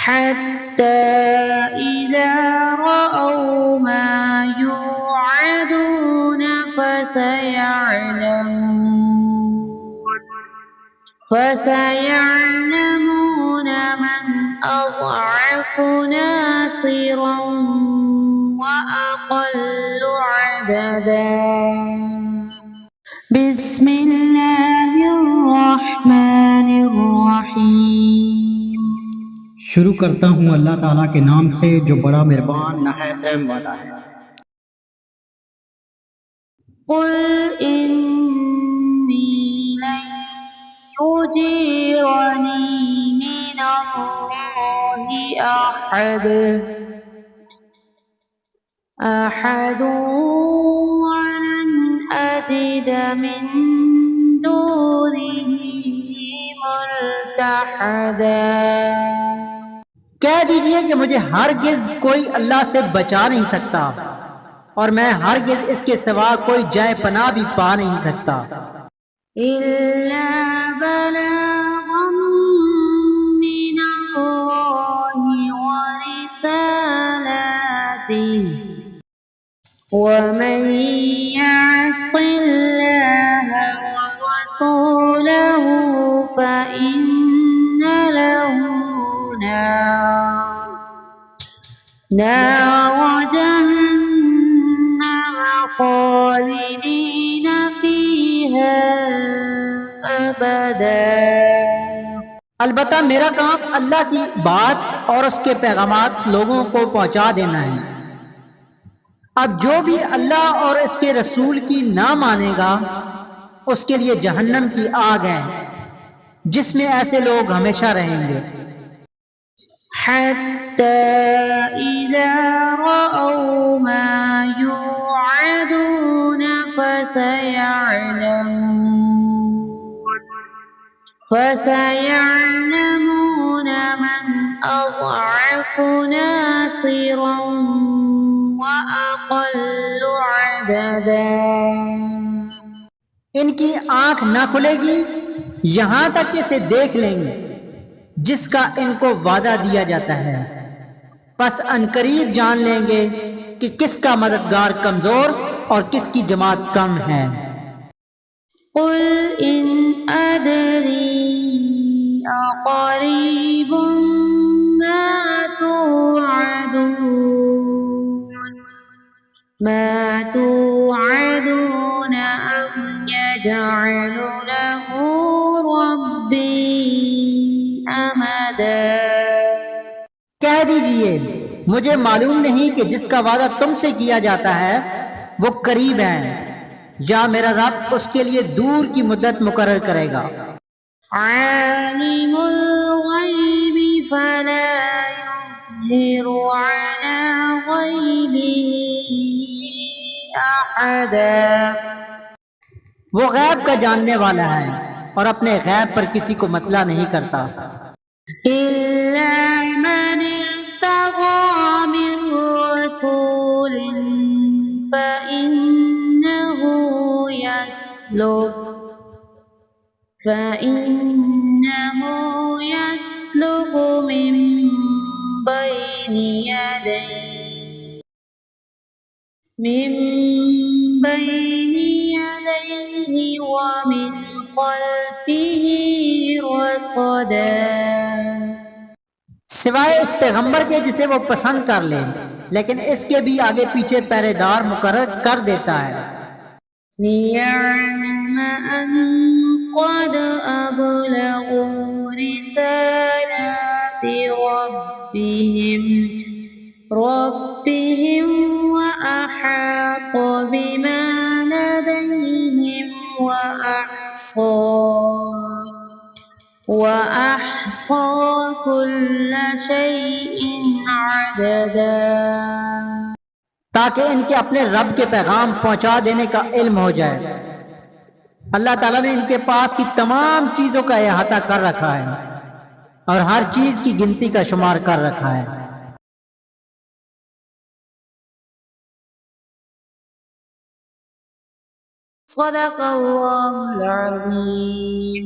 حتى إذا رأوا ما يوعدون فسيعلمون من أضعف ناصرا وأقل عددا. بسم اللہ الرحمن الرحیم. شروع کرتا ہوں اللہ تعالیٰ کے نام سے جو بڑا مہربان نہایت رحم والا ہے. قل انی لن یجیرنی من اللہ احد ولن اجد من دونه ملتحدا. کہہ دیجئے کہ مجھے ہرگز کوئی اللہ سے بچا نہیں سکتا اور میں ہرگز اس کے سوا کوئی جائے پناہ بھی پا نہیں سکتا. إلا بلاغا من الله ورسالاته ومن يعص الله ورسوله فإن له نار جهنم خالدين فيها أبدا. البتہ میرا کام اللہ کی بات اور اس کے پیغامات لوگوں کو پہنچا دینا ہے. اب جو بھی اللہ اور اس کے رسول کی نہ مانے گا اس کے لیے جہنم کی آگ ہے جس میں ایسے لوگ ہمیشہ رہیں گے. حتى إذا رأوا ما يوعدون فسيعلمون من أضعف ناصرا وأقل عددا. ان کی آنکھ نہ کھلے گی یہاں تک کہ اسے دیکھ لیں گے جس کا ان کو وعدہ دیا جاتا ہے، پس عنقریب جان لیں گے کہ کس کا مددگار کمزور اور کس کی جماعت کم ہے. قل إن أدري أقريب ما توعدون أم يجعل له ربي أمدا. کہہ دیجئے مجھے معلوم نہیں کہ جس کا وعدہ تم سے کیا جاتا ہے وہ قریب ہے یا میرا رب اس کے لیے دور کی مدت مقرر کرے گا. عالم الغیب فلا يظهر على غیبه أحدا. وہ غیب کا جاننے والا ہے اور اپنے غیب پر کسی کو مطلع نہیں کرتا. إلا من ارتضى من رسول فإنه يسلك من بين يديه ومن خلفه رصدا. سوائے اس پیغمبر کے جسے وہ پسند کر لے، لیکن اس کے بھی آگے پیچھے پہرے دار مقرر کر دیتا ہے. لِيَعْلَمَ أَن قَدْ أَبْلَغُوا رِسَالَاتِ رَبِّهِمْ وَأَحَاطَ بِمَا لَدَيْهِمْ وَأَحْصَى كُلَّ شَيْءٍ عَدَدًا. تاکہ ان کے اپنے رب کے پیغام پہنچا دینے کا علم ہو جائے. اللہ تعالیٰ نے ان کے پاس کی تمام چیزوں کا احاطہ کر رکھا ہے اور ہر چیز کی گنتی کا شمار کر رکھا ہے. صدق اللہ العظیم.